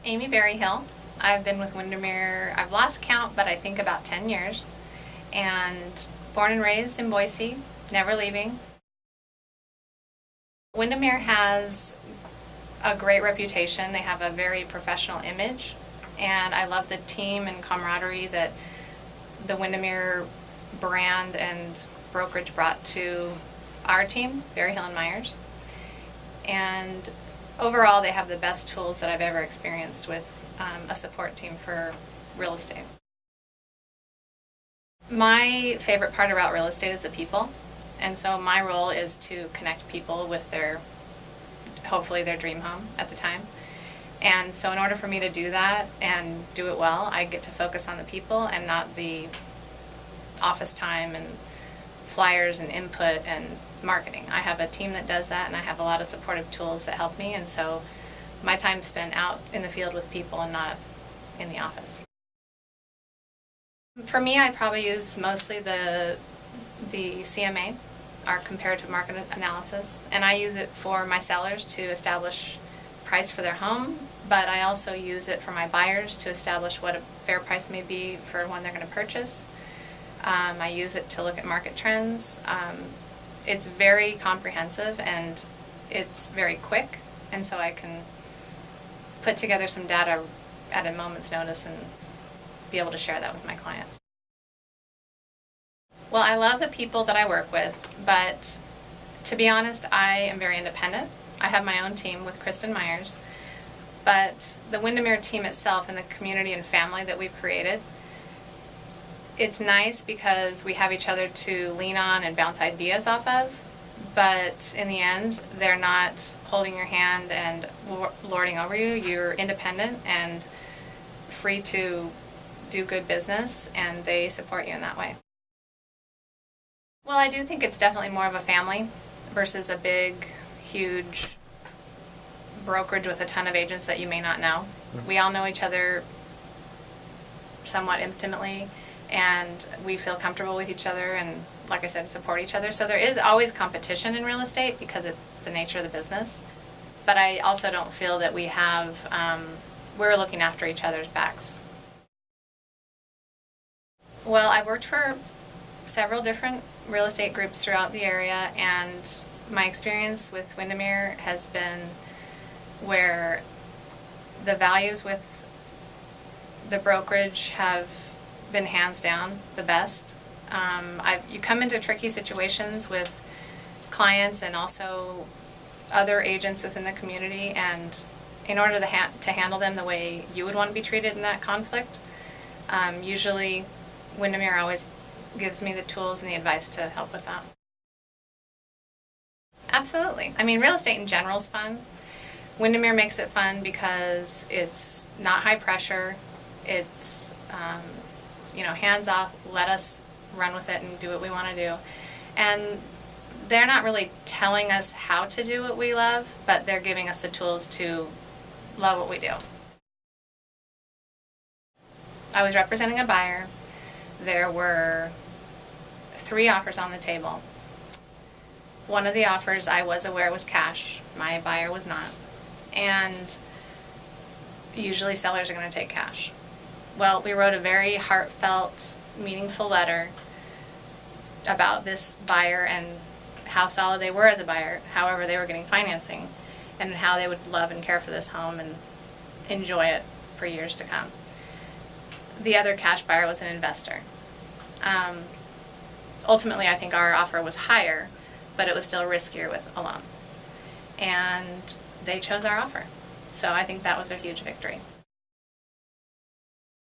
Amy Berryhill. I've been with Windermere, I've lost count, but I think about 10 years. And born and raised in Boise, never leaving. Windermere has a great reputation. They have a very professional image. And I love the team and camaraderie that the Windermere brand and brokerage brought to our team, Berryhill and Myers. And overall, they have the best tools that I've ever experienced with a support team for real estate. My favorite part about real estate is the people, and so my role is to connect people with hopefully their dream home at the time. And so in order for me to do that and do it well, I get to focus on the people and not the office time and flyers and input and marketing. I have a team that does that, and I have a lot of supportive tools that help me, and so my time's spent out in the field with people and not in the office. For me, I probably use mostly the CMA, our comparative market analysis, and I use it for my sellers to establish price for their home, but I also use it for my buyers to establish what a fair price may be for when they're going to purchase. I use it to look at market trends. It's very comprehensive and it's very quick, and so I can put together some data at a moment's notice and be able to share that with my clients. Well, I love the people that I work with, but to be honest, I am very independent. I have my own team with Kristen Myers, but the Windermere team itself and the community and family that we've created, it's nice because we have each other to lean on and bounce ideas off of, but in the end, they're not holding your hand and lording over you. You're independent and free to do good business, and they support you in that way. Well, I do think it's definitely more of a family versus a big, huge brokerage with a ton of agents that you may not know. We all know each other somewhat intimately, and we feel comfortable with each other and, like I said, support each other. So there is always competition in real estate because it's the nature of the business. But I also don't feel that we're looking after each other's backs. Well, I've worked for several different real estate groups throughout the area, and my experience with Windermere has been where the values with the brokerage have been hands down the best. You come into tricky situations with clients and also other agents within the community, and in order to handle them the way you would want to be treated in that conflict, usually Windermere always gives me the tools and the advice to help with that. Absolutely. I mean, real estate in general is fun. Windermere makes it fun because it's not high pressure. It's hands off, let us run with it and do what we want to do. And they're not really telling us how to do what we love, but they're giving us the tools to love what we do. I was representing a buyer. There were 3 offers on the table. One of the offers I was aware was cash. My buyer was not. And usually sellers are going to take cash. Well, we wrote a very heartfelt, meaningful letter about this buyer and how solid they were as a buyer, however they were getting financing, and how they would love and care for this home and enjoy it for years to come. The other cash buyer was an investor. Ultimately, I think our offer was higher, but it was still riskier with a loan. And they chose our offer. So I think that was a huge victory.